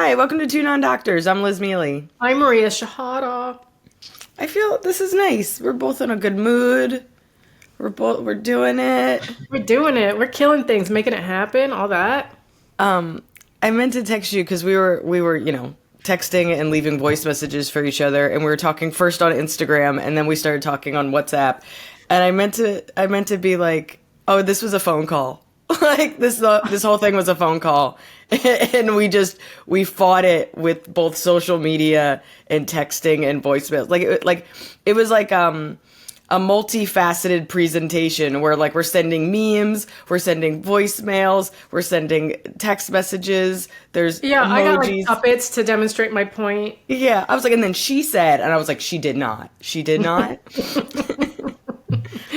Hi, welcome to Two Non-Doctors. I'm Liz Mealy. I'm Maria Shahada. I feel this is nice. We're both in a good mood. We're doing it. We're doing it. We're killing things, making it happen, all that. I meant to text you because we were, texting and leaving voice messages for each other, and we were talking first on Instagram, and then we started talking on WhatsApp. And I meant to be like, oh, this was a phone call. Like this whole thing was a phone call, and we fought it with both social media and texting and voicemails. It was like a multifaceted presentation where like we're sending memes, we're sending voicemails, we're sending text messages. There's emojis. I got like puppets to demonstrate my point. Yeah, I was like, and then she said, and I was like, she did not.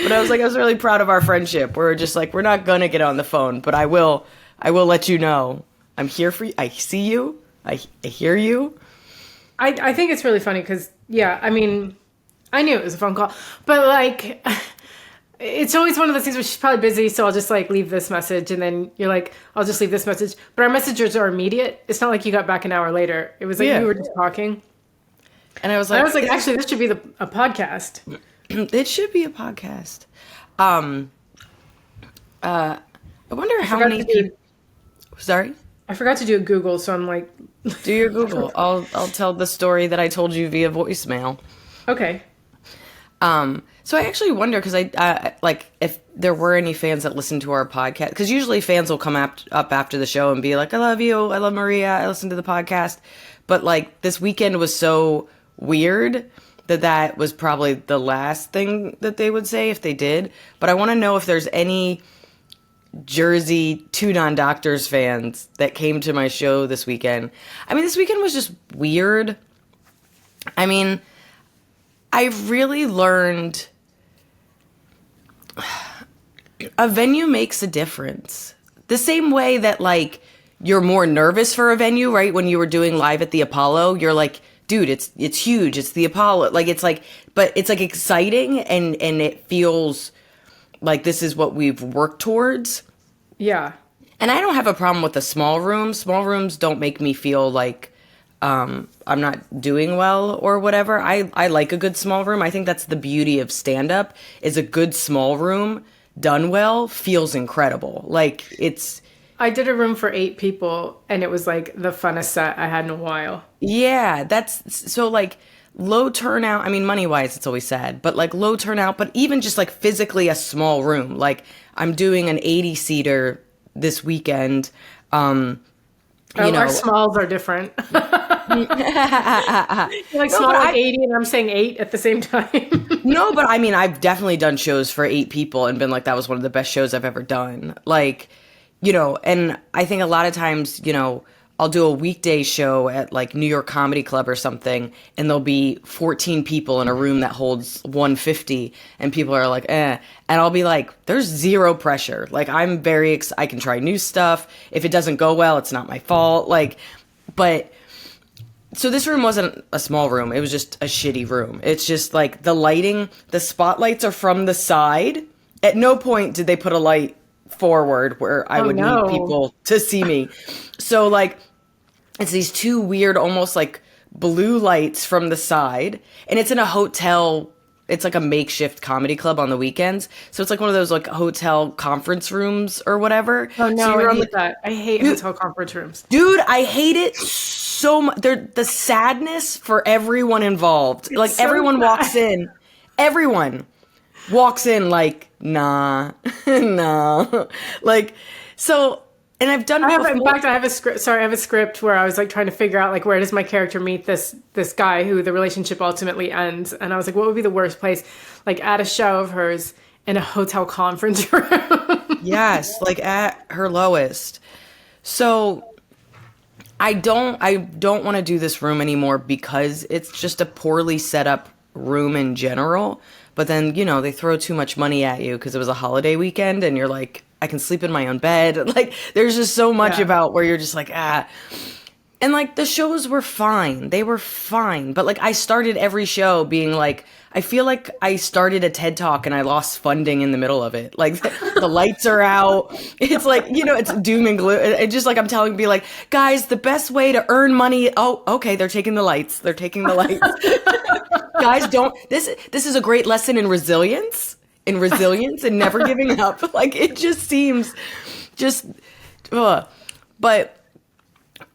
But I was really proud of our friendship. We're just like, we're not gonna get on the phone, but I will let you know. I'm here for you. I see you. I hear you. I think it's really funny because, I mean, I knew it was a phone call, but like, it's always one of those things where she's probably busy, so I'll just like leave this message, and then you're like, I'll just leave this message. But our messages are immediate. It's not like you got back an hour later. It was like we were just talking. And I was like, actually, this should be a podcast. It should be a podcast. I wonder how many people. Sorry? I forgot to do a Google, so I'm like... Do your Google. I'll tell the story that I told you via voicemail. Okay. So I actually wonder, because I like, if there were any fans that listen to our podcast, because usually fans will come up after the show and be like, I love you, I love Maria, I listen to the podcast. But like, this weekend was so weird that was probably the last thing that they would say if they did. But I want to know if there's any Jersey Two Non-Doctors fans that came to my show this weekend. I mean, this weekend was just weird. I mean, I really learned a venue makes a difference. The same way that, like, you're more nervous for a venue, right? When you were doing live at the Apollo, you're like, dude, it's huge. It's the Apollo. Like, it's like, but it's like exciting and it feels like this is what we've worked towards. Yeah. And I don't have a problem with a small room. Small rooms don't make me feel like I'm not doing well or whatever. I like a good small room. I think that's the beauty of stand-up, is a good small room done well feels incredible. Like, I did a room for 8 people, and it was like the funnest set I had in a while. Yeah, that's so like low turnout. I mean, money-wise, it's always sad, but like low turnout, but even just like physically a small room. Like, I'm doing an 80-seater this weekend. Our smalls are different. You're like small, like 80, and I'm saying 8 at the same time. No, but I mean, I've definitely done shows for 8 people and been like, that was one of the best shows I've ever done. Like, and I think a lot of times, I'll do a weekday show at like New York Comedy Club or something, and there'll be 14 people in a room that holds 150, and people are like, eh. And I'll be like, there's zero pressure. Like, I'm I can try new stuff. If it doesn't go well, it's not my fault. Like, but so this room wasn't a small room. It was just a shitty room. It's just like the lighting, the spotlights are from the side. At no point did they put a light forward where I would need people to see me. So like, it's these 2 weird, almost like blue lights from the side, and it's in a hotel. It's like a makeshift comedy club on the weekends. So it's like one of those like hotel conference rooms or whatever. Oh no, so I hate that. I hate hotel conference rooms. Dude, I hate it so much. The sadness for everyone involved. It's like so everyone bad. Everyone walks in like, nah, nah. Like, so, and I've done it in fact, I have a script. Sorry, I have a script where I was like trying to figure out like, where does my character meet this guy who the relationship ultimately ends? And I was like, what would be the worst place? Like, at a show of hers in a hotel conference room. Yes, like at her lowest. So I don't want to do this room anymore because it's just a poorly set up room in general. But then, they throw too much money at you because it was a holiday weekend, and you're like, I can sleep in my own bed. Like, there's just so much about where you're just like, ah. And like, the shows were fine. They were fine. But like, I started every show being like, I feel like I started a TED Talk and I lost funding in the middle of it. Like the lights are out. It's like, it's doom and gloom. It's just like I'm telling be like, guys, the best way to earn money. Oh, okay, they're taking the lights. They're taking the lights. Guys, don't. This is a great lesson in resilience. And never giving up. Like it just seems, but.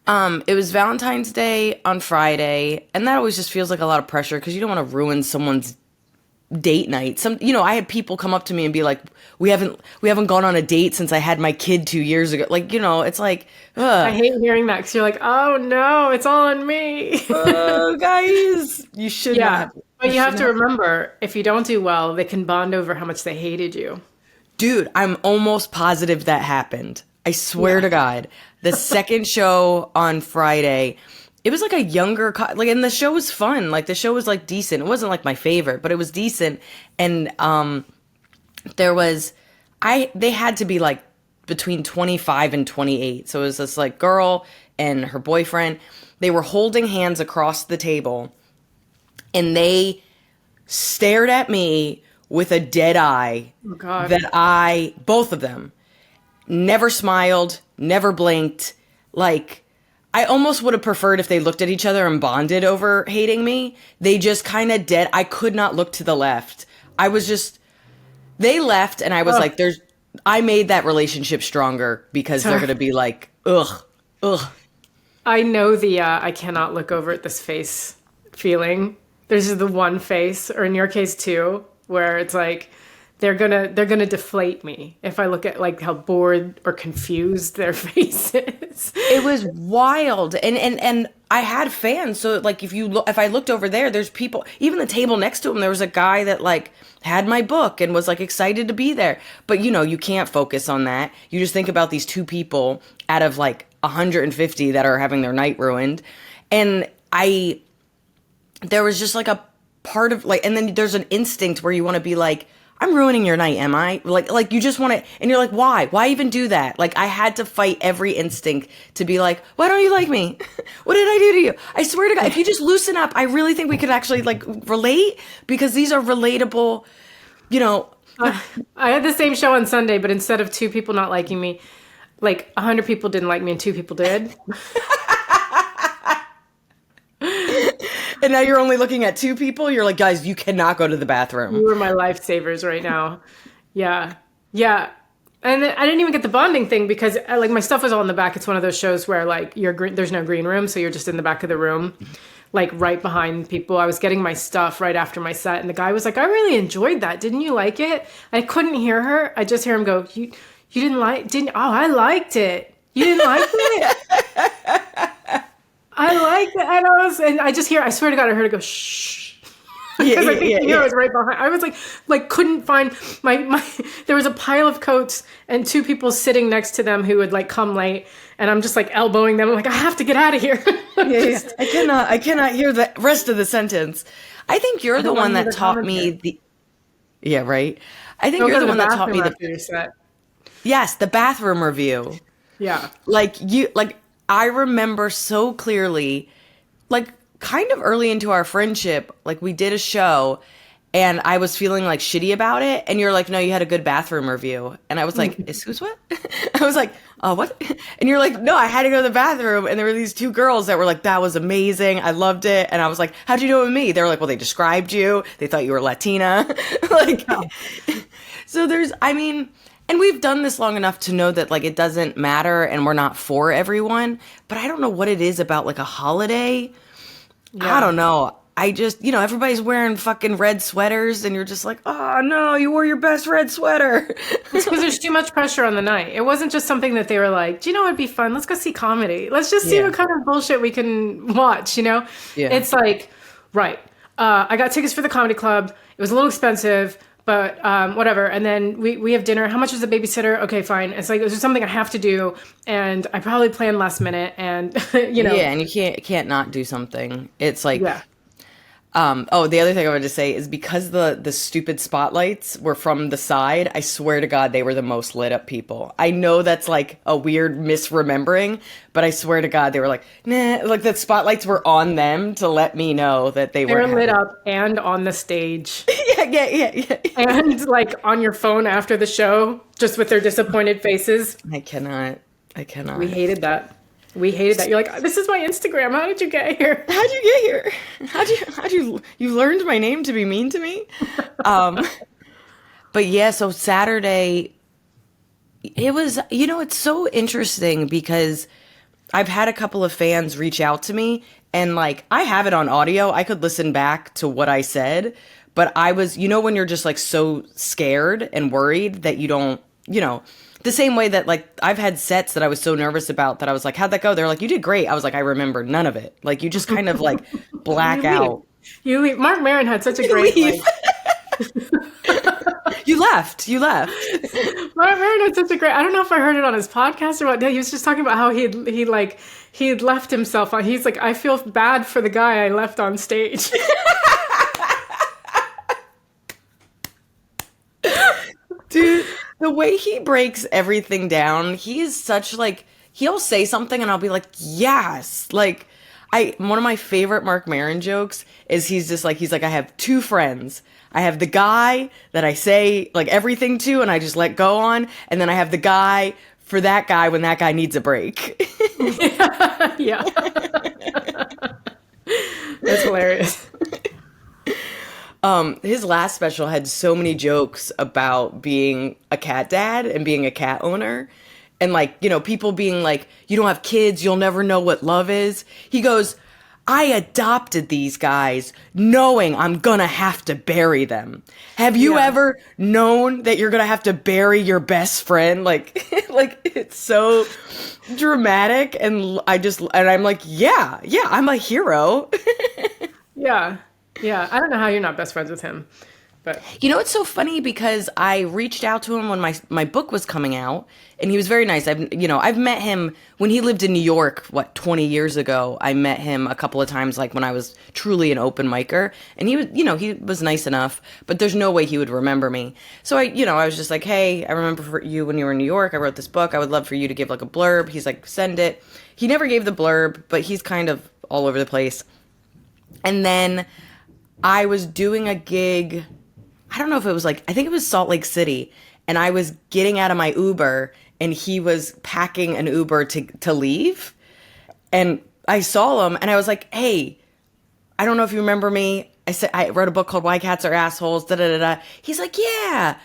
It was Valentine's Day on Friday, and that always just feels like a lot of pressure because you don't want to ruin someone's date night. I had people come up to me and be like, "We haven't gone on a date since I had my kid 2 years ago." Like, it's like, ugh. I hate hearing that because you're like, "Oh no, it's all on me." Guys, you should not. But you have to remember, if you don't do well, they can bond over how much they hated you. Dude, I'm almost positive that happened. I swear to God. The second show on Friday, it was like a younger, and the show was fun. Like the show was like decent. It wasn't like my favorite, but it was decent. And they had to be like between 25 and 28. So it was this like girl and her boyfriend. They were holding hands across the table, and they stared at me with a dead eye. Oh, God. Both of them, never smiled, never blinked. Like, I almost would have preferred if they looked at each other and bonded over hating me. They just kind of dead. I could not look to the left. They left, and I was like, I made that relationship stronger because they're going to be like, ugh. I know the I cannot look over at this face feeling. There's just the one face, or in your case two, where it's like, they're gonna deflate me if I look at like how bored or confused their face is. It was wild, and I had fans. So like if I looked over there, there's people. Even the table next to him, there was a guy that like had my book and was like excited to be there. But you can't focus on that. You just think about these two people out of like 150 that are having their night ruined, and there was just like a part of like, and then there's an instinct where you want to be like, I'm ruining your night, am I? Like you just want to, and you're like, why? Why even do that? Like I had to fight every instinct to be like, why don't you like me? What did I do to you? I swear to God, if you just loosen up, I really think we could actually like relate because these are relatable, I had the same show on Sunday, but instead of 2 people not liking me, like 100 people didn't like me and 2 people did. And now you're only looking at 2 people. You're like, guys, you cannot go to the bathroom. You were my lifesavers right now. Yeah. And then I didn't even get the bonding thing because like my stuff was all in the back. It's one of those shows where like there's no green room, so you're just in the back of the room, like right behind people. I was getting my stuff right after my set, and the guy was like, "I really enjoyed that. Didn't you like it?" I couldn't hear her. I just hear him go, "You didn't like? Didn't? Oh, I liked it. You didn't like it." I like it. And I just hear, I swear to God, I heard it go, shh. Because I think I was right behind. I was like couldn't find my, there was a pile of coats and 2 people sitting next to them who would like come late. And I'm just like elbowing them. I'm like, I have to get out of here. I cannot hear the rest of the sentence. I think you're the one that taught me yeah, right. I think you're the one that taught me yes, the bathroom review. Yeah. I remember so clearly, like kind of early into our friendship, like we did a show and I was feeling like shitty about it. And you're like, no, you had a good bathroom review. And I was like, excuse what? I was like, what? And you're like, no, I had to go to the bathroom. And there were these 2 girls that were like, that was amazing. I loved it. And I was like, how'd you do it with me? They were like, well, they described you. They thought you were Latina. So and we've done this long enough to know that like it doesn't matter and we're not for everyone. But I don't know what it is about like a holiday. Yeah. I don't know. I just, everybody's wearing fucking red sweaters and you're just like, oh no, you wore your best red sweater. It's because there's too much pressure on the night. It wasn't just something that they were like, do you know what'd be fun? Let's go see comedy. Let's just see what kind of bullshit we can watch, Yeah. It's like, right. I got tickets for the comedy club. It was a little expensive. But whatever. And then we have dinner. How much is the babysitter? Okay, fine. It's like, there's something I have to do. And I probably planned last minute. And, Yeah, and you can't not do something. It's like, The other thing I wanted to say is because the stupid spotlights were from the side, I swear to God they were the most lit up people. I know that's like a weird misremembering, but I swear to God they were like, nah, like the spotlights were on them to let me know that they were lit up and on the stage. Yeah. And like on your phone after the show, just with their disappointed faces. I cannot. We hated that. You're like, this is my Instagram. How did you get here? How'd you get here? You learned my name to be mean to me? But yeah, so Saturday, it was, it's so interesting because I've had a couple of fans reach out to me and like, I have it on audio. I could listen back to what I said, but I was, when you're just like so scared and worried that you don't, the same way that like I've had sets that I was so nervous about that I was like, how'd that go? They're like, you did great. I was like, I remember none of it. Like you just kind of like black out. You leave. Mark Maron had such a great like, You left. Mark Maron had such a great, I don't know if I heard it on his podcast or what. He was just talking about how he'd left himself on. He's like, I feel bad for the guy I left on stage. Dude, the way he breaks everything down, he is such like, he'll say something and I'll be like, yes. Like, one of my favorite Mark Maron jokes is he's like, I have two friends. I have the guy that I say like everything to and I just let go on. And then I have the guy for that guy when that guy needs a break. Yeah. That's hilarious. His last special had so many jokes about being a cat dad and being a cat owner. And like, people being like, you don't have kids, you'll never know what love is. He goes, I adopted these guys knowing I'm gonna have to bury them. Have you ever known that you're gonna have to bury your best friend? Like, like it's so dramatic. And I'm like, yeah, I'm a hero. Yeah. Yeah, I don't know how you're not best friends with him, but It's so funny because I reached out to him when my book was coming out, and he was very nice. I've met him when he lived in New York, 20 years ago. I met him a couple of times, like when I was truly an open micer, and he was, he was nice enough, but there's no way he would remember me. So I was just like, hey, I remember you when you were in New York. I wrote this book. I would love for you to give like a blurb. He's like, send it. He never gave the blurb, but he's kind of all over the place. And then I was doing a gig, I don't know if it was I think it was Salt Lake City, and I was getting out of my Uber, and he was packing an Uber to leave, and I saw him, and I was like, hey, I don't know if you remember me. I said, I wrote a book called Why Cats Are Assholes, da-da-da-da. He's like, yeah.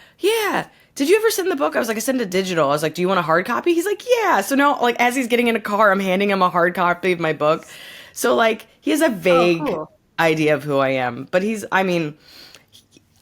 Did you ever send the book? I was like, I sent it digital. I was like, do you want a hard copy? He's like, yeah. So now, like, as he's getting in a car, I'm handing him a hard copy of my book. So, like, he has a vague idea of who I am. But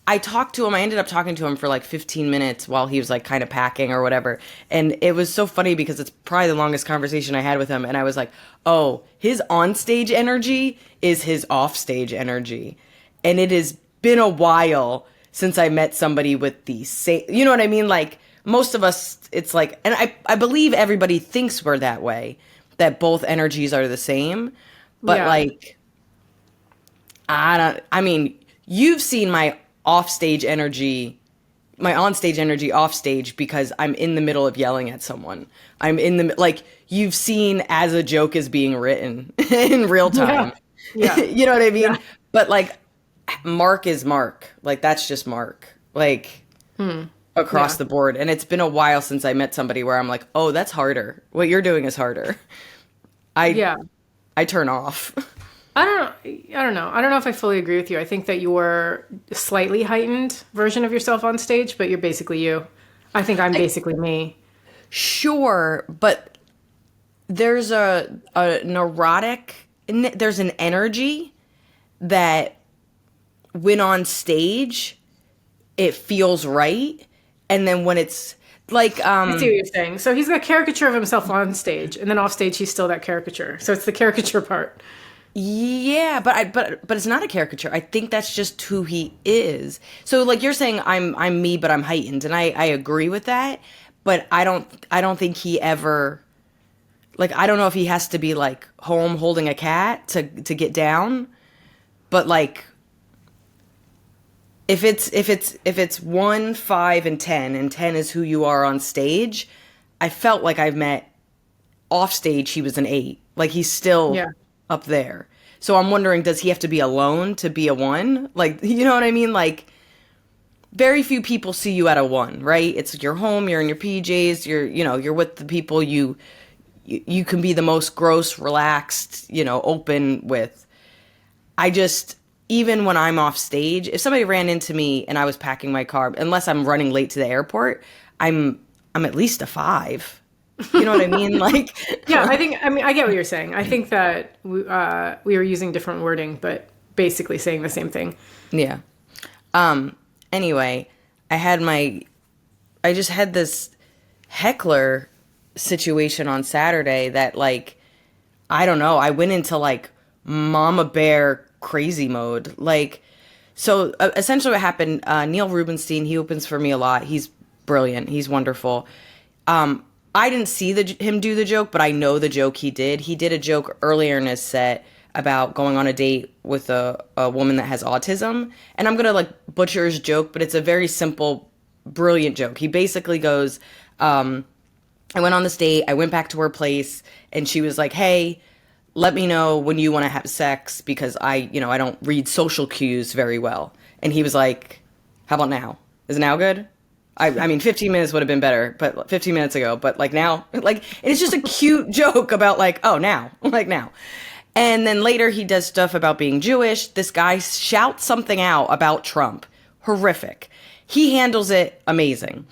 I talked to him. I ended up talking to him for like 15 minutes while he was like kind of packing or whatever. And it was so funny because it's probably the longest conversation I had with him. And I was like, oh, his onstage energy is his offstage energy. And it has been a while since I met somebody with the same, you know what I mean? Like most of us, it's like, and I believe everybody thinks we're that way, that both energies are the same. But like, you've seen my onstage energy offstage because I'm in the middle of yelling at someone. I'm in the, like, you've seen as a joke is being written in real time. Yeah. You know what I mean? Yeah. But like, Mark is Mark. Like, that's just Mark. Like, across the board. And it's been a while since I met somebody where I'm like, oh, that's harder. What you're doing is harder. I turn off. I don't know. I don't know if I fully agree with you. I think that you're a slightly heightened version of yourself on stage, but you're basically you. I think I'm basically me. Sure, but there's a neurotic, there's an energy that when on stage, it feels right. And then when it's like, I see what you're saying. So he's got a caricature of himself on stage, and then off stage, he's still that caricature. So it's the caricature part. Yeah, but it's not a caricature. I think that's just who he is. So like you're saying, I'm me, but I'm heightened, and I agree with that. But I don't think he ever, like, I don't know if he has to be like home holding a cat to get down. But like if it's 1, 5, and 10, and 10 is who you are on stage, I felt like I've met off stage he was an 8. Like he's still Yeah. up there. So I'm wondering, does he have to be alone to be a 1? Like, you know what I mean? Like, very few people see you at a 1, right? It's your home, you're in your PJs, you're with the people you can be the most gross, relaxed, open with. I just, even when I'm off stage, if somebody ran into me and I was packing my car, unless I'm running late to the airport, I'm at least a 5. You know what I mean? Like, Yeah, I get what you're saying. I think that we were using different wording, but basically saying the same thing. yeah. Anyway, I just had this heckler situation on Saturday that, like, I don't know, I went into like mama bear crazy mode. Like, so essentially what happened, Neil Rubenstein, he opens for me a lot. He's brilliant. He's wonderful. I didn't see him do the joke, but I know the joke he did. He did a joke earlier in his set about going on a date with a woman that has autism. And I'm going to like butcher his joke, but it's a very simple, brilliant joke. He basically goes, I went on this date, I went back to her place, and she was like, hey, let me know when you want to have sex because I don't read social cues very well. And he was like, how about now? Is now good? I mean, 15 minutes would have been better, but 15 minutes ago, but like now, like, and it's just a cute joke about like, oh, now, like now. And then later he does stuff about being Jewish. This guy shouts something out about Trump. Horrific. He handles it amazing.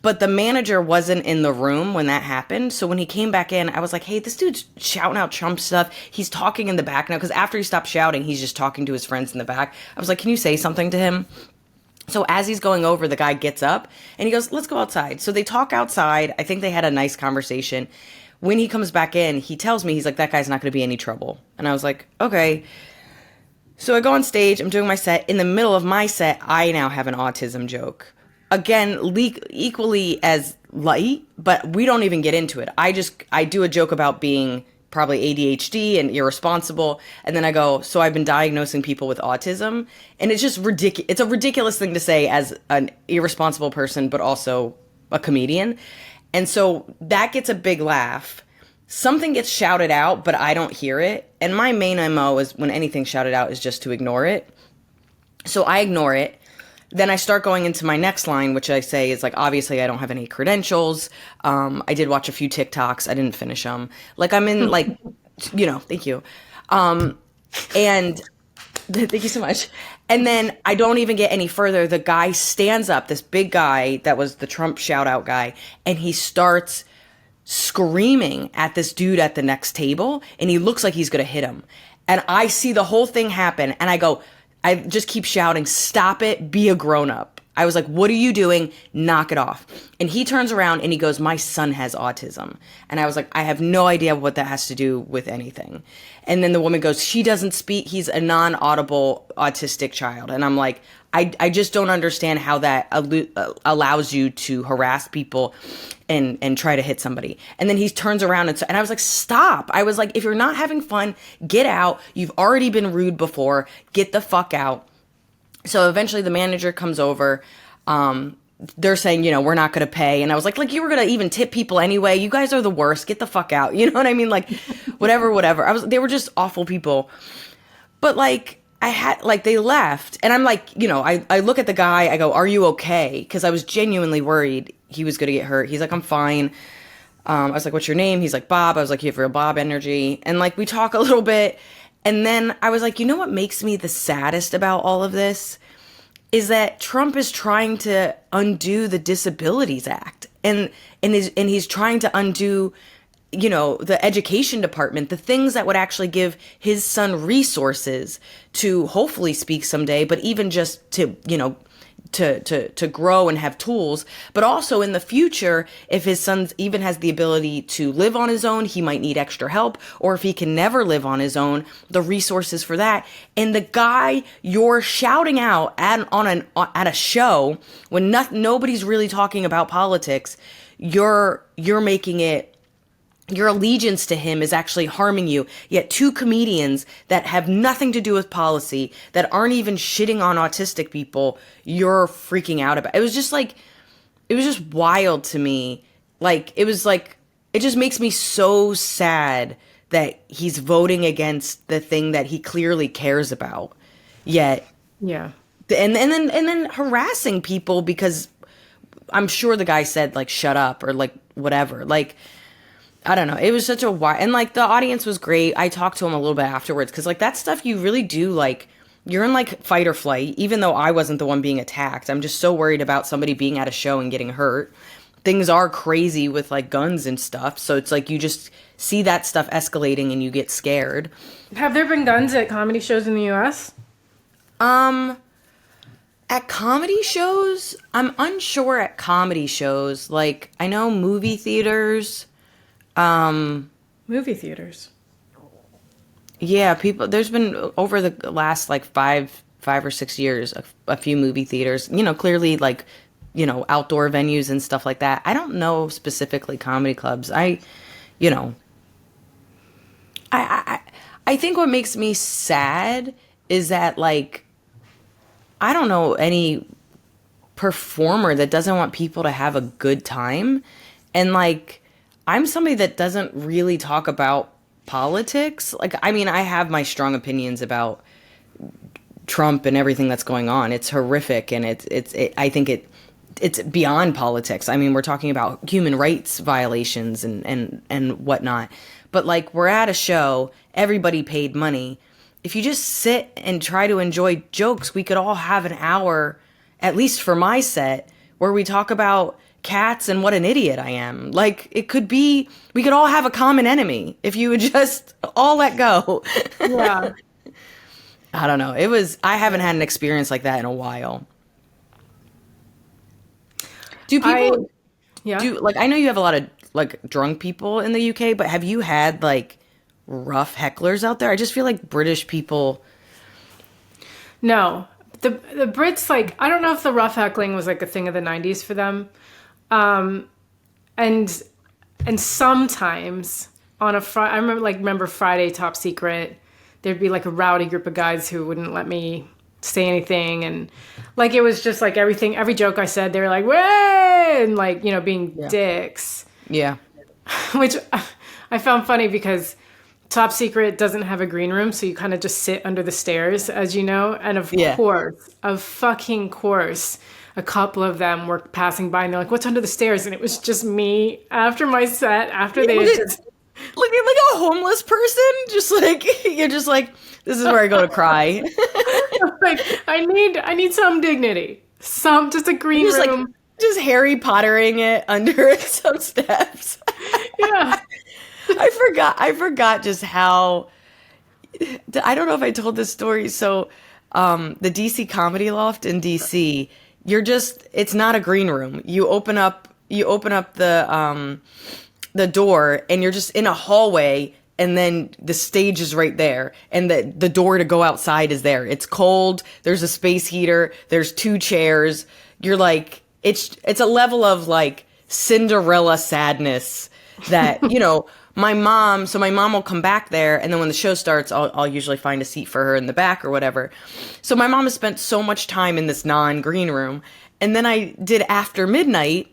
But the manager wasn't in the room when that happened. So when he came back in, I was like, hey, this dude's shouting out Trump stuff. He's talking in the back now. Because after he stopped shouting, he's just talking to his friends in the back. I was like, can you say something to him? So as he's going over, the guy gets up and he goes, let's go outside. So they talk outside. I think they had a nice conversation. When he comes back in, he tells me, he's like, that guy's not going to be any trouble. And I was like, okay. So I go on stage. I'm doing my set. In the middle of my set, I now have an autism joke. Again, equally as light, but we don't even get into it. I do a joke about being probably ADHD and irresponsible. And then I go, so I've been diagnosing people with autism. And it's just ridiculous. It's a ridiculous thing to say as an irresponsible person, but also a comedian. And so that gets a big laugh. Something gets shouted out, but I don't hear it. And my main MO is when anything's shouted out is just to ignore it. So I ignore it. Then I start going into my next line, which I say is like, obviously I don't have any credentials. I did watch a few TikToks. I didn't finish them. Like I'm in like, thank you. And thank you so much. And then I don't even get any further. The guy stands up, this big guy that was the Trump shout out guy, and he starts screaming at this dude at the next table. And he looks like he's going to hit him. And I see the whole thing happen. And I just keep shouting, stop it, be a grown-up. I was like, what are you doing? Knock it off. And he turns around and he goes, my son has autism. And I was like, I have no idea what that has to do with anything. And then the woman goes, she doesn't speak. He's a non-audible autistic child. And I'm like, I just don't understand how that allows you to harass people and try to hit somebody. And then he turns around and I was like, stop. I was like, if you're not having fun, get out. You've already been rude before. Get the fuck out. So eventually the manager comes over. They're saying, we're not going to pay. And I was like, you were going to even tip people anyway. You guys are the worst. Get the fuck out. You know what I mean? Like, whatever. They were just awful people. But like, they left. And I'm like, I look at the guy. I go, are you okay? Because I was genuinely worried he was going to get hurt. He's like, I'm fine. I was like, what's your name? He's like, Bob. I was like, you have real Bob energy. And like, we talk a little bit. And then I was like, what makes me the saddest about all of this is that Trump is trying to undo the Disabilities Act. And he's trying to undo, the education department, the things that would actually give his son resources to hopefully speak someday, but even just to, to grow and have tools. But also in the future, if his son even has the ability to live on his own, he might need extra help. Or if he can never live on his own, the resources for that. And the guy you're shouting out at a show when nobody's really talking about politics, you're making it your allegiance to him is actually harming you. Yet two comedians that have nothing to do with policy, that aren't even shitting on autistic people, you're freaking out about. It was just like, it was just wild to me. Like, it was like, it just makes me so sad that he's voting against the thing that he clearly cares about. Yet, Yeah. and then harassing people because I'm sure the guy said like shut up or like whatever. Like, I don't know. It was such a wild, and like the audience was great. I talked to him a little bit afterwards because like that stuff you really do like. You're in like fight or flight, even though I wasn't the one being attacked. I'm just so worried about somebody being at a show and getting hurt. Things are crazy with like guns and stuff. So it's like you just see that stuff escalating and you get scared. Have there been guns at comedy shows in the U.S.? At comedy shows, I'm unsure at comedy shows. Like I know movie theaters. Movie theaters. Yeah, people. There's been over the last like five or 6 years, a few movie theaters. You know, clearly like, you know, outdoor venues and stuff like that. I don't know specifically comedy clubs. You know, I think what makes me sad is that like, I don't know any performer that doesn't want people to have a good time, and like, I'm somebody that doesn't really talk about politics. Like, I mean, I have my strong opinions about Trump and everything that's going on. It's horrific, and I think it's beyond politics. I mean, we're talking about human rights violations and whatnot. But like, we're at a show, everybody paid money. If you just sit and try to enjoy jokes, we could all have an hour, at least for my set, where we talk about cats and what an idiot I am. Like, it could be, we could all have a common enemy if you would just all let go. Yeah. I don't know. I haven't had an experience like that in a while. Do people, like, I know you have a lot of like drunk people in the UK, but have you had like rough hecklers out there? I just feel like British people. No. The Brits, like, I don't know if the rough heckling was like a thing of the 90s for them. And sometimes on a Friday, I remember Friday Top Secret, there'd be like a rowdy group of guys who wouldn't let me say anything. And like, it was just like every joke I said, they were like, way, and like, you know, being dicks. Yeah. Which I found funny because Top Secret doesn't have a green room. So you kind of just sit under the stairs, as you know. And of fucking course, a couple of them were passing by and they're like, what's under the stairs? And it was just me after my set, after they had just... Like a homeless person, just like, you're just like, this is where I go to cry. Like, I need some dignity. Just a green room. Like, just Harry Pottering it under some steps. Yeah. I forgot just how, I don't know if I told this story. So, the DC Comedy Loft in DC, it's not a green room. You open up the door and you're just in a hallway, and then the stage is right there, and the door to go outside is there. It's cold. There's a space heater. There's 2 chairs. You're like, it's a level of like Cinderella sadness that, you know, my mom will come back there, and then when the show starts, I'll usually find a seat for her in the back or whatever. So my mom has spent so much time in this non-green room. And then I did After Midnight.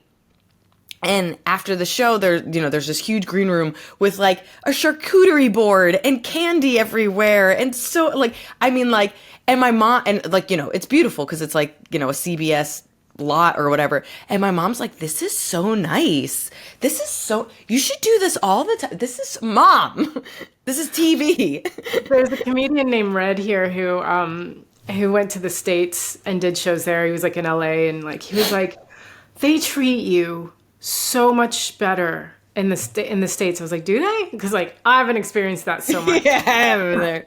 And after the show, there's this huge green room with like a charcuterie board and candy everywhere. And so like, I mean, like, and my mom, and like, you know, it's beautiful because it's like, you know, a CBS lot or whatever. And my mom's like, this is so nice. You should do this all the time. Mom, this is TV. There's a comedian named Red here who went to the States and did shows there. He was like in LA, and like, he was like, they treat you so much better in the States. I was like, do they? Because like, I haven't experienced that so much. Yeah, I haven't there.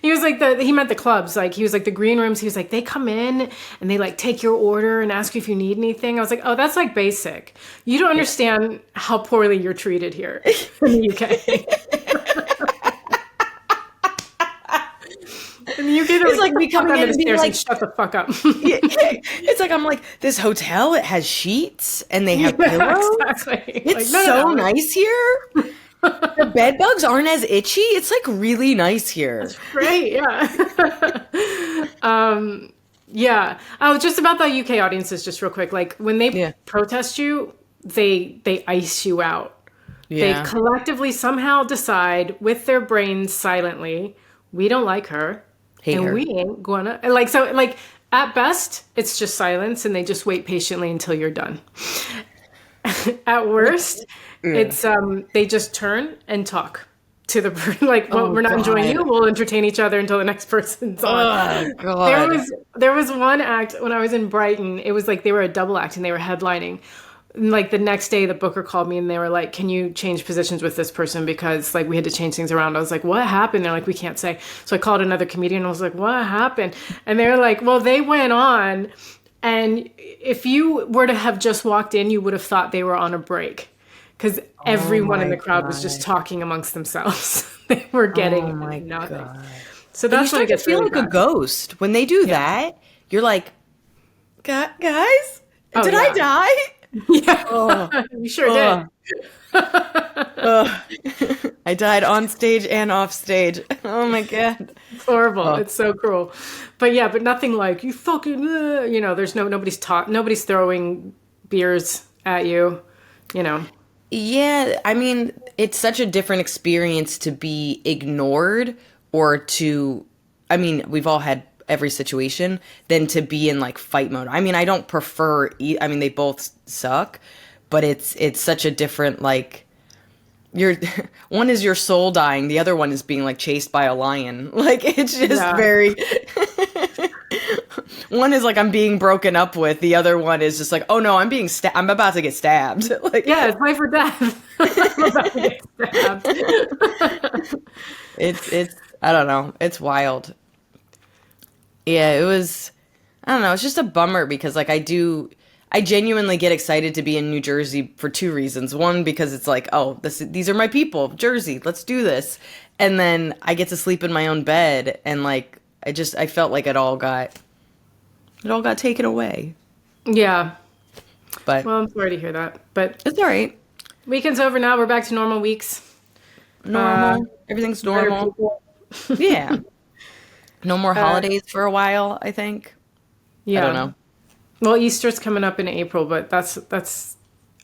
He was like he meant the clubs. Like, he was like the green rooms. He was like, they come in and they like take your order and ask you if you need anything. I was like, oh, that's like basic. You don't understand how poorly you're treated here in the UK. And you get it's like me coming in and being like, shut the fuck up. Yeah. It's like, I'm like, this hotel, it has sheets and they have pillows. Exactly. It's like, so nice here. The bed bugs aren't as itchy. It's like really nice here. That's great. Yeah. Yeah. Oh, just about the UK audiences, just real quick. Like when they Yeah. protest you, they ice you out. They Yeah. collectively somehow decide with their brains silently, we don't like her, Hate and her. we ain't gonna like so like at best it's just silence, and they just wait patiently until you're done. At worst, Yeah. it's they just turn and talk to the like, well, Oh we're not enjoying you. God. We'll entertain each other until the next person's on. Oh There God. was there was one act when I was in Brighton. It was like they were a double act and they were headlining. And like the next day, the booker called me and they were like, "Can you change positions with this person because like we had to change things around?" I was like, "What happened?" They're like, "We can't say." So I called another comedian and I was like, "What happened?" And they were like, "Well, they went on, and if you were to have just walked in, you would have thought they were on a break." Because Oh everyone in my the crowd was just God. talking amongst themselves. They were Oh getting my nothing. God. So And you that's when it start to gets feel really like a bad. ghost. When they do Yeah. that, you're like, Guys, Oh, did yeah. I die? Yeah, Oh, you sure oh, did. oh. I died on stage and off stage. Oh my God. It's horrible. Oh. It's so cruel. But yeah, but nothing like you fucking, there's nobody's throwing beers at you, you know. Yeah, I mean, it's such a different experience to be ignored or to, I mean, we've all had every situation than to be in like fight mode. I mean, I don't prefer, I mean, they both suck, but it's such a different like you're one is your soul dying, the other one is being like chased by a lion. Like it's just Yeah. very one is like I'm being broken up with, the other one is just like, oh no, I'm about to get stabbed. Like Yeah, it's life or death. I'm about to get stabbed. it's I don't know, it's wild. Yeah, it was I don't know, it's just a bummer because like I genuinely get excited to be in New Jersey for two reasons. One, because it's like, oh, these are my people, Jersey, let's do this. And then I get to sleep in my own bed and like I felt like it all got taken away. Yeah. But Well, I'm sorry to hear that. But it's all right. weekend's over now. We're back to normal weeks. Normal. Everything's Better normal. people. Yeah. No more holidays for a while, I think. Yeah. I don't know. Well, Easter's coming up in April, but that's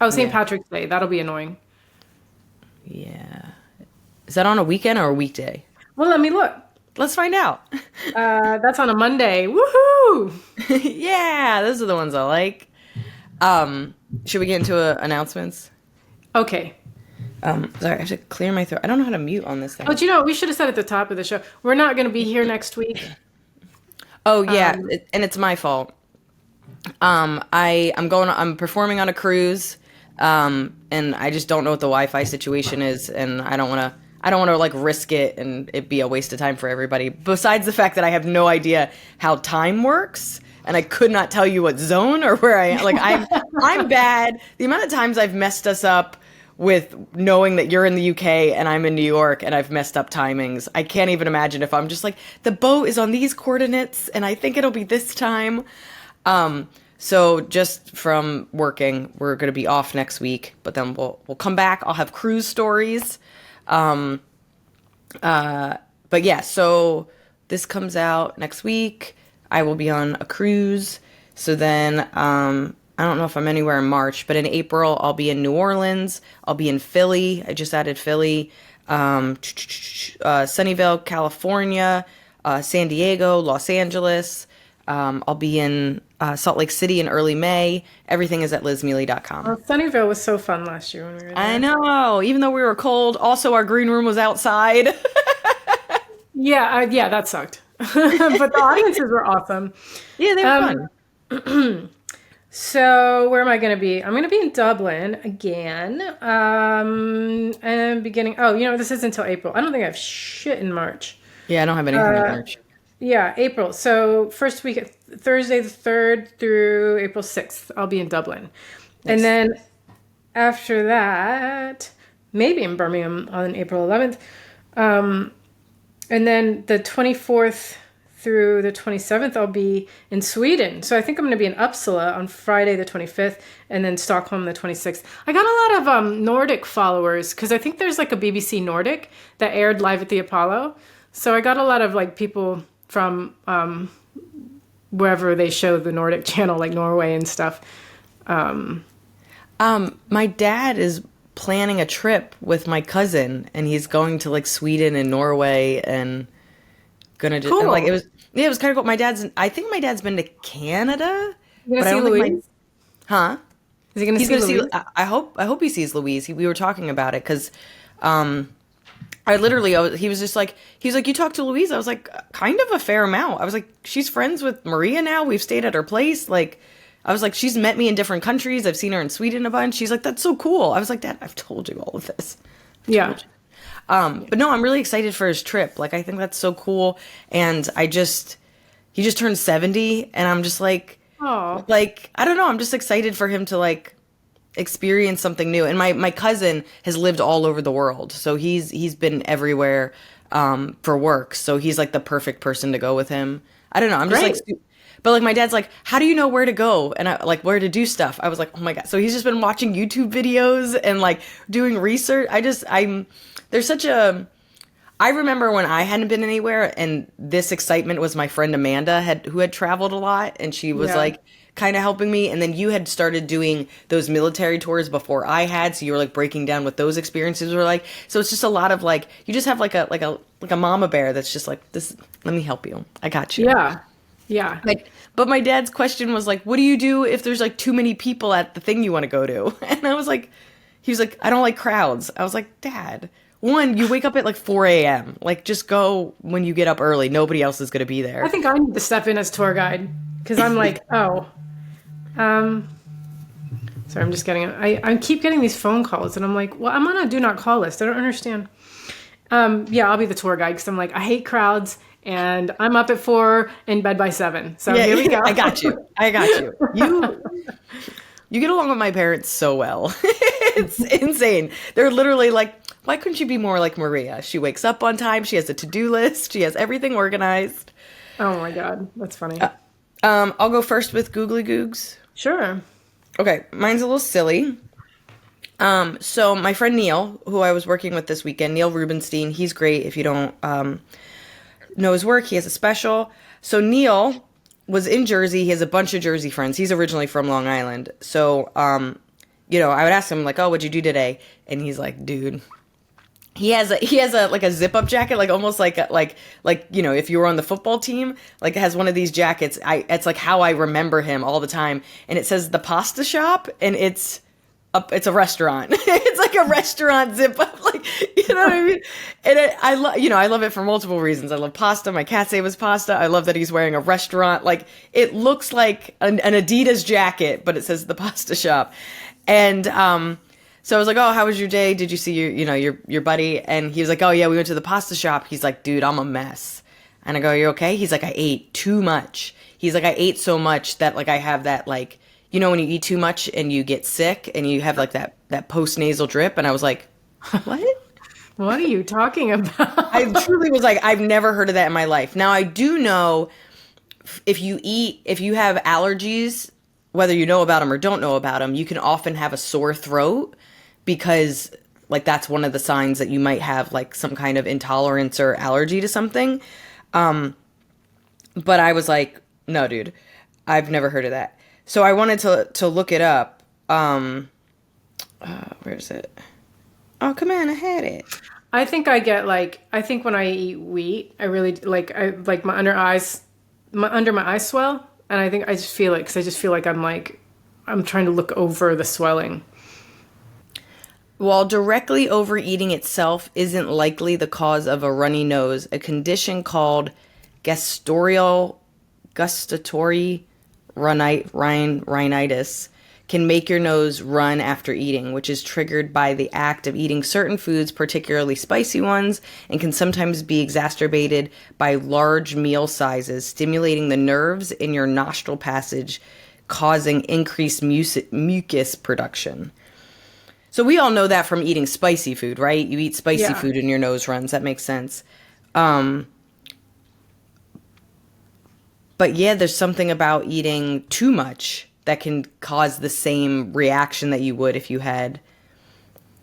oh, St. Yeah. Patrick's Day. That'll be annoying. Yeah. Is that on a weekend or a weekday? Well, let me look. Let's find out. That's on a Monday. Woohoo! Yeah, those are the ones I like. Should we get into announcements? Okay. Sorry, I have to clear my throat. I don't know how to mute on this thing. Oh, do you know what we should have said at the top of the show? We're not going to be here next week. Oh yeah, and it's my fault. I'm performing on a cruise, and I just don't know what the Wi-Fi situation is, and I don't want to like risk it and it be a waste of time for everybody. Besides the fact that I have no idea how time works, and I could not tell you what zone or where I am. Like I'm bad. The amount of times I've messed us up with knowing that you're in the UK and I'm in New York and I've messed up timings. I can't even imagine if I'm just like, the boat is on these coordinates and I think it'll be this time. So just from working, we're going to be off next week, but then we'll come back. I'll have cruise stories. But yeah, so this comes out next week. I will be on a cruise. So then, I don't know if I'm anywhere in March, but in April, I'll be in New Orleans. I'll be in Philly. I just added Philly. Sunnyvale, California, San Diego, Los Angeles. I'll be in Salt Lake City in early May. Everything is at lizmealy.com. Well, Sunnyvale was so fun last year when we were there. I know, even though we were cold. Also, our green room was outside. Yeah, that sucked. But the audiences were awesome. Yeah, they were fun. So where am I going to be? I'm going to be in Dublin again. And beginning. Oh, this isn't until April. I don't think I have shit in March. Yeah, I don't have anything in March. Yeah, April. So first week, Thursday the 3rd through April 6th, I'll be in Dublin. And then after that, maybe in Birmingham on April 11th. And then the 24th through the 27th, I'll be in Sweden. So I think I'm going to be in Uppsala on Friday the 25th and then Stockholm the 26th. I got a lot of Nordic followers because I think there's like a BBC Nordic that aired live at the Apollo. So I got a lot of like people from wherever they show the Nordic channel, like Norway and stuff. My dad is planning a trip with my cousin, and he's going to like Sweden and Norway, and gonna just Cool. like it was kind of cool. I think my dad's been to Canada, You but gonna I see don't think Louise? huh? Is he going to He's see gonna see. Louise? I hope he sees Louise. We were talking about it because, he was just like, you talked to Louise? I was like, kind of a fair amount. I was like, she's friends with Maria now. We've stayed at her place. Like, I was like, she's met me in different countries. I've seen her in Sweden a bunch. She's like, that's so cool. I was like, Dad, I've told you all of this. Yeah. But no, I'm really excited for his trip. Like, I think that's so cool. And he just turned 70, and I'm just like, Oh. like, I don't know. I'm just excited for him to like experience something new. And my cousin has lived all over the world. So he's been everywhere, for work. So he's like the perfect person to go with him. I don't know. I'm just Great. like, but like my dad's like, how do you know where to go? And I like where to do stuff. I was like, oh my God. So he's just been watching YouTube videos and like doing research. There's such a, I remember when I hadn't been anywhere, and this excitement was my friend Amanda who had traveled a lot, and she was Yeah. like kind of helping me. And then you had started doing those military tours before I had, so you were like breaking down what those experiences were like. So it's just a lot of like, you just have like a mama bear that's just like, this, let me help you. I got you. Yeah. Yeah. But my dad's question was like, what do you do if there's like too many people at the thing you want to go to? And I was like, he was like, I don't like crowds. I was like, Dad, one, you wake up at like 4 a.m. Like, just go when you get up early. Nobody else is going to be there. I think I need to step in as tour guide because I'm like, oh. Sorry, I'm just getting I keep getting these phone calls, and I'm like, well, I'm on a do not call list. I don't understand. Yeah, I'll be the tour guide because I'm like, I hate crowds, and I'm up at 4, in bed by 7. So here we go. I got you. You get along with my parents so well. It's insane. They're literally like, why couldn't you be more like Maria? She wakes up on time. She has a to-do list. She has everything organized. Oh my God, that's funny. I'll go first with Googly Googs. Sure. Okay, mine's a little silly. So my friend Neil, who I was working with this weekend, Neil Rubenstein, he's great. If you don't know his work, he has a special. So Neil was in Jersey. He has a bunch of Jersey friends. He's originally from Long Island. So, I would ask him like, oh, what'd you do today? And he's like, dude, he has a like a zip up jacket, like almost like if you were on the football team, like it has one of these jackets. It's like how I remember him all the time. And it says the pasta shop, and it's a restaurant. It's like a restaurant zip up, like, you know what I mean? And I love it for multiple reasons. I love pasta. My cat's name is Pasta. I love that he's wearing a restaurant. Like, it looks like an Adidas jacket, but it says the pasta shop. And so I was like, oh, how was your day? Did you see your buddy? And he was like, oh yeah, we went to the pasta shop. He's like, dude, I'm a mess. And I go, you okay? He's like, I ate too much. He's like, I ate so much that like I have that, like, when you eat too much and you get sick and you have like that post-nasal drip. And I was like, what? What are you talking about? I truly was like, I've never heard of that in my life. Now, I do know if you have allergies, whether you know about them or don't know about them, you can often have a sore throat, because like that's one of the signs that you might have like some kind of intolerance or allergy to something. But I was like, no, dude, I've never heard of that. So I wanted to look it up. Where is it? Oh, come on, I had it. I think when I eat wheat, I really like my under my eyes swell, and I think I just feel it because I just feel like I'm trying to look over the swelling. While directly overeating itself isn't likely the cause of a runny nose, a condition called gustatory rhinitis can make your nose run after eating, which is triggered by the act of eating certain foods, particularly spicy ones, and can sometimes be exacerbated by large meal sizes, stimulating the nerves in your nostril passage, causing increased mucus production. So we all know that from eating spicy food, right? You eat spicy food and your nose runs. That makes sense. But yeah, there's something about eating too much that can cause the same reaction that you would if you had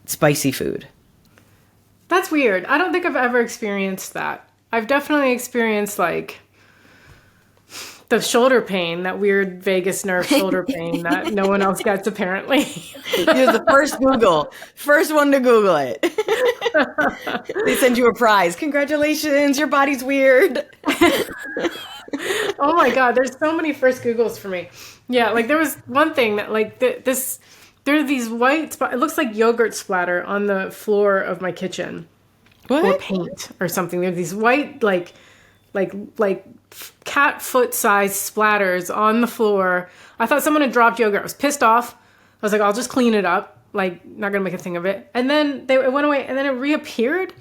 spicy food. That's weird. I don't think I've ever experienced that. I've definitely experienced like the shoulder pain, that weird vagus nerve shoulder pain that no one else gets apparently. You're the first one to Google it. They send you a prize. Congratulations, your body's weird. Oh my God, there's so many first Googles for me. Yeah, like there was one thing that like there are these white spots. It looks like yogurt splatter on the floor of my kitchen. What? Or paint or something. There's these white like cat foot sized splatters on the floor. I thought someone had dropped yogurt. I was pissed off. I was like, I'll just clean it up. Like, not gonna make a thing of it. And then it went away, and then it reappeared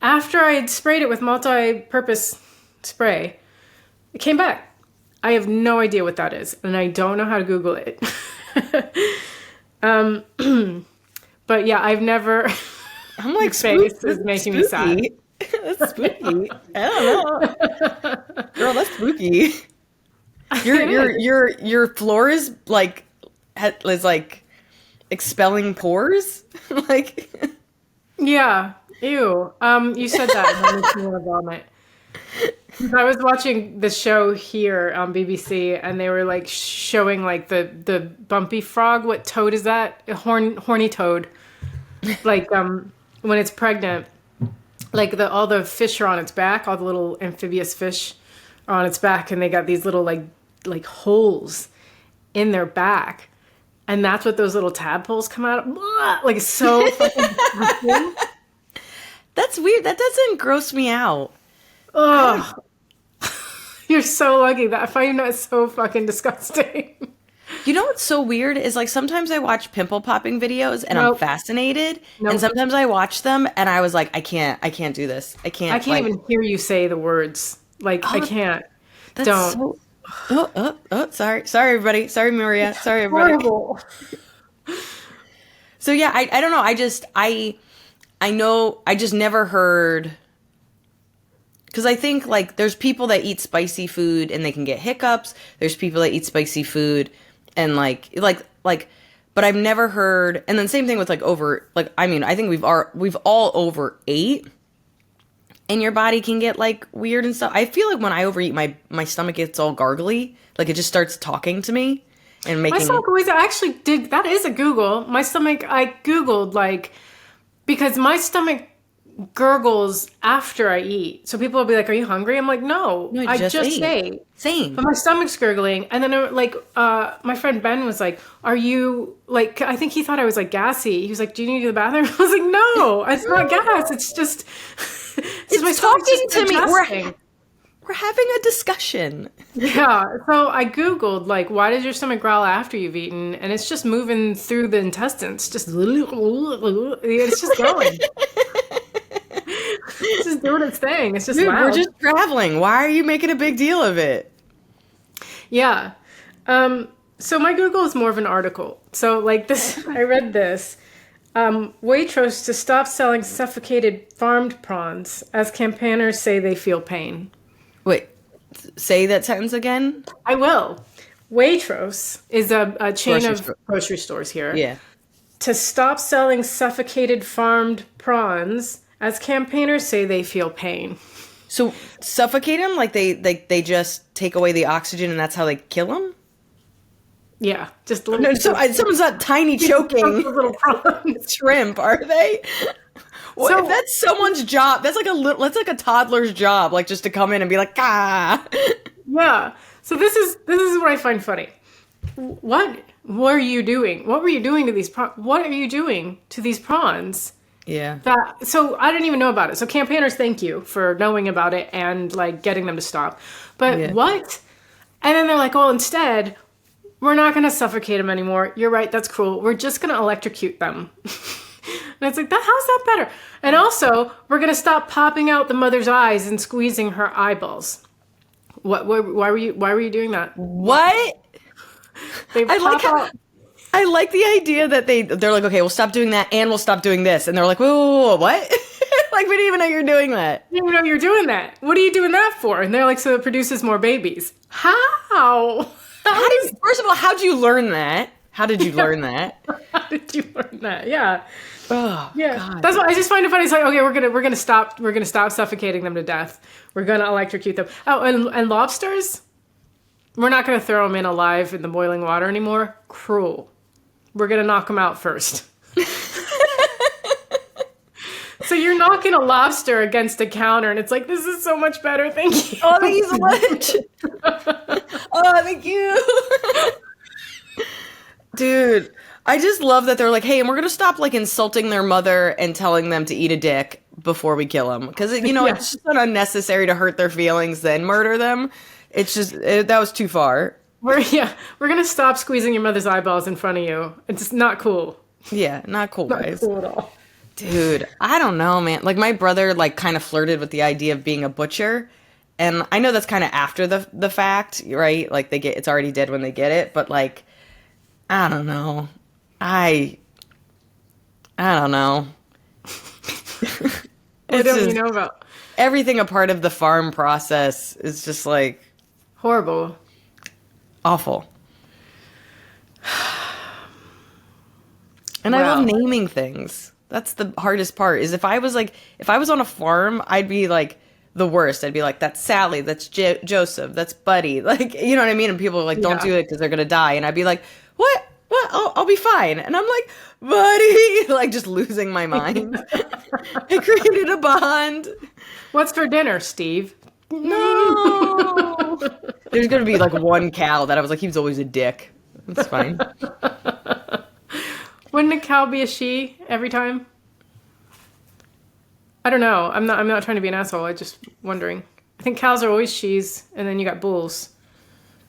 after I had sprayed it with multi-purpose spray. It came back. I have no idea what that is, and I don't know how to Google it. But yeah, I've never. I'm like, face is making me sad. That's spooky. I don't know. Girl, that's spooky. Your floor is like expelling pores? Like, yeah. Ew. You said that and that makes me want to vomit. I was watching the show here on BBC, and they were like showing like the bumpy frog. What toad is that? A horny toad. Like when it's pregnant, like all the fish are on its back. All the little amphibious fish are on its back, and they got these little like holes in their back, and that's what those little tadpoles come out of. Like it's so fucking. That's weird. That doesn't gross me out. Oh, you're so lucky. That I find that so fucking disgusting. You know what's so weird is like sometimes I watch pimple popping videos and Nope. I'm fascinated, Nope. and sometimes I watch them and I was like, I can't do this. I can't like, even hear you say the words. Like I can't. That's Don't. Sorry, everybody. Sorry, Maria. Sorry, everybody. Horrible. So yeah, I don't know. I know. I just never heard. Because I think, like, there's people that eat spicy food and they can get hiccups. There's people that eat spicy food and, like, but I've never heard, and then same thing with, like, I think we've all overate, and your body can get, like, weird and stuff. I feel like when I overeat, my stomach gets all gargly. Like, it just starts talking to me and making... My stomach always, I actually did, that is a Google. My stomach, I Googled, like, because my stomach gurgles after I eat. So people will be like, are you hungry? I'm like, no, I just ate. Same. But my stomach's gurgling. And then my friend Ben was like, are you like, I think he thought I was like gassy. He was like, do you need to go to the bathroom? I was like, no, it's not gas. It's just, it's talking to me. We're having a discussion. Yeah. So I Googled like, why does your stomach growl after you've eaten? And it's just moving through the intestines. Just, it's just going. It's just doing its thing. It's just loud. We're just traveling. Why are you making a big deal of it? Yeah. So my Google is more of an article. So like this, I read this. Waitrose to stop selling suffocated farmed prawns as campaigners say they feel pain. Wait, say that sentence again? I will. Waitrose is a chain of grocery stores here. Yeah. To stop selling suffocated farmed prawns as campaigners say they feel pain. So suffocate them? Like they just take away the oxygen and that's how they kill them? Yeah, just a little. No, someone's not tiny choking little shrimp, are they? Well, so, if that's someone's job, that's like a toddler's job, like just to come in and be like, ah. Yeah. So this is what I find funny. What were you doing? What were you doing to these prawns? What are you doing to these prawns? Yeah. So I didn't even know about it. So campaigners, thank you for knowing about it and like getting them to stop. But what? And then they're like, well, instead, we're not going to suffocate them anymore. You're right. That's cruel. We're just going to electrocute them. And it's like, how's that better? And also, we're going to stop popping out the mother's eyes and squeezing her eyeballs. Why were you doing that? What? I like the idea that they're like, okay, we'll stop doing that and we'll stop doing this. And they're like, whoa, what? Like, we didn't even know you're doing that. I didn't even know you're doing that. What are you doing that for? And they're like, so it produces more babies. How? First of all, how'd you learn that? How did you learn that? How did you learn that? Yeah. Oh, Yeah. God. That's why I just find it funny. It's like, okay, we're gonna stop suffocating them to death. We're gonna electrocute them. Oh, and lobsters? We're not gonna throw them in alive in the boiling water anymore. Cruel. We're gonna knock them out first. So you're knocking a lobster against a counter, and it's like, this is so much better. Thank you. Oh, thank you so much. Oh, thank you. Dude, I just love that they're like, hey, and we're going to stop like insulting their mother and telling them to eat a dick before we kill them. Because, you know, it's just unnecessary to hurt their feelings, then murder them. It's just, that was too far. We're going to stop squeezing your mother's eyeballs in front of you. It's just not cool. Yeah, not cool, Not guys. cool at all. Dude, I don't know, man. Like, my brother, like, kind of flirted with the idea of being a butcher. And I know that's kind of after the fact, right? Like, it's already dead when they get it. But, like, I don't know. I don't know. What don't you know about? Everything a part of the farm process is just, like, Horrible. awful. And I love naming things. That's the hardest part. Is if I was on a farm, I'd be like the worst. I'd be like, that's Sally, that's Joseph, that's Buddy. Like, you know what I mean? And people are like, don't do it because they're gonna die. And I'd be like, what? I'll be fine. And I'm like, Buddy, like just losing my mind. I created a bond. What's for dinner, Steve? No. There's gonna be like one cow that I was like, he was always a dick. It's fine. Wouldn't a cow be a she every time? I don't know. I'm not trying to be an asshole. I'm just wondering. I think cows are always she's, and then you got bulls.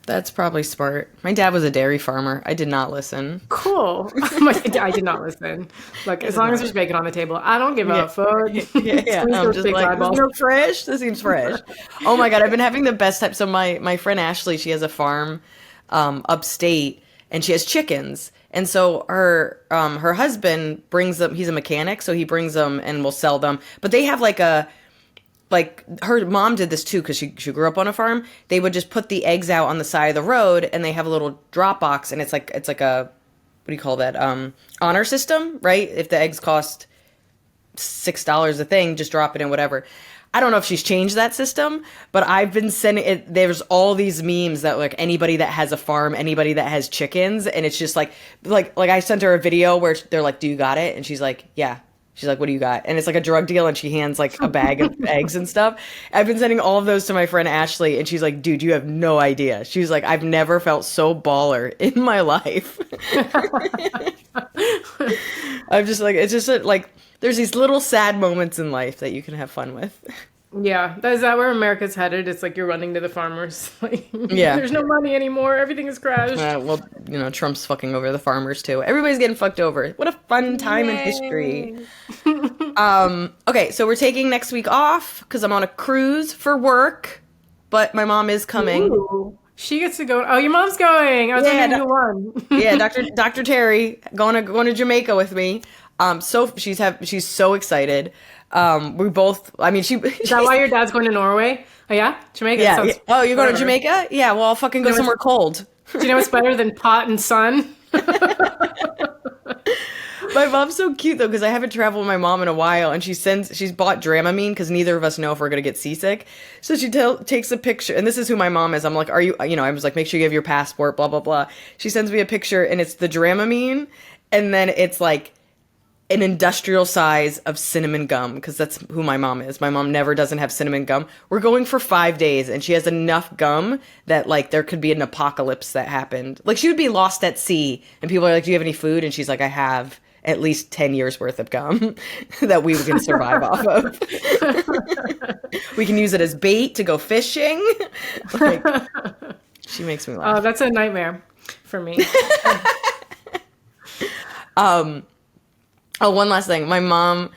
That's probably smart. My dad was a dairy farmer. I did not listen. Cool. I did not listen. Look, as long as there's bacon on the table, I don't give a fuck. Yeah. I'm just like, this is fresh. This seems fresh. Oh my God, I've been having the best time. So my friend Ashley, she has a farm upstate, and she has chickens. And so her husband brings them. He's a mechanic, so he brings them and will sell them. But they have like her mom did this too because she grew up on a farm. They would just put the eggs out on the side of the road, and they have a little drop box, and it's like a, what do you call that? Honor system, right? If the eggs cost $6 a thing, just drop it in, whatever. I don't know if she's changed that system, but I've been sending it. There's all these memes that like anybody that has a farm, anybody that has chickens, and it's just like I sent her a video where they're like, "Do you got it?" And she's like, "Yeah." She's like, "What do you got?" And it's like a drug deal, and she hands like a bag of eggs and stuff. I've been sending all of those to my friend Ashley, and she's like, "Dude, you have no idea." She's like, "I've never felt so baller in my life." I'm just like, it's just like there's these little sad moments in life that you can have fun with. Yeah, is that where America's headed? It's like you're running to the farmers. Like, yeah, there's no money anymore. Everything is crashed. Well, you know, Trump's fucking over the farmers too. Everybody's getting fucked over. What a fun time in history. Okay, so we're taking next week off because I'm on a cruise for work, but my mom is coming. Ooh, she gets to go. Oh, your mom's going. I was wondering who won. Yeah, Dr. Terry going to Jamaica with me. So she's so excited. We both. I mean, is that why your dad's going to Norway? Oh yeah, Jamaica. Yeah. Oh, you're going to Jamaica? Yeah. Well, I'll fucking go somewhere cold. Do you know what's better than pot and sun? My mom's so cute though, because I haven't traveled with my mom in a while, and she's bought Dramamine because neither of us know if we're gonna get seasick. So she takes a picture, and this is who my mom is. I'm like, are you? You know, I was like, make sure you have your passport, blah blah blah. She sends me a picture, and it's the Dramamine, and then it's like an industrial size of cinnamon gum, because that's who my mom is. My mom never doesn't have cinnamon gum. We're going for 5 days, and she has enough gum that like there could be an apocalypse that happened. Like she would be lost at sea, and people are like, "Do you have any food?" And she's like, "I have at least 10 years worth of gum that we can survive off of. We can use it as bait to go fishing." Like, she makes me laugh. Oh, that's a nightmare for me. Oh, one last thing. My mom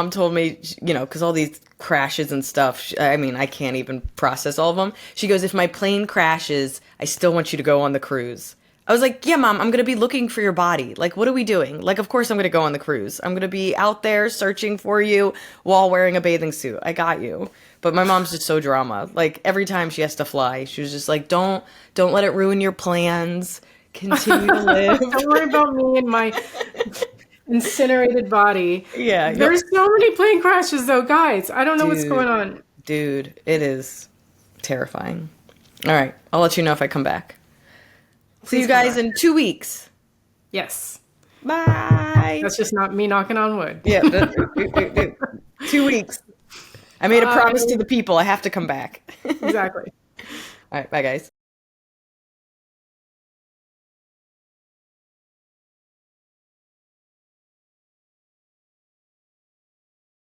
told me, you know, because all these crashes and stuff, I mean, I can't even process all of them. She goes, if my plane crashes, I still want you to go on the cruise. I was like, yeah, Mom, I'm going to be looking for your body. Like, what are we doing? Like, of course I'm going to go on the cruise. I'm going to be out there searching for you while wearing a bathing suit. I got you. But my mom's just so drama. Like, every time she has to fly, she was just like, don't let it ruin your plans. Continue to live. Don't worry about me and my incinerated body. Yeah. There's so many plane crashes though, guys. I don't know what's going on. Dude, it is terrifying. All right. I'll let you know if I come back. See you guys in 2 weeks. Yes. Bye. That's just not me knocking on wood. Yeah. 2 weeks. I made a promise to the people. I have to come back. Exactly. All right. Bye, guys.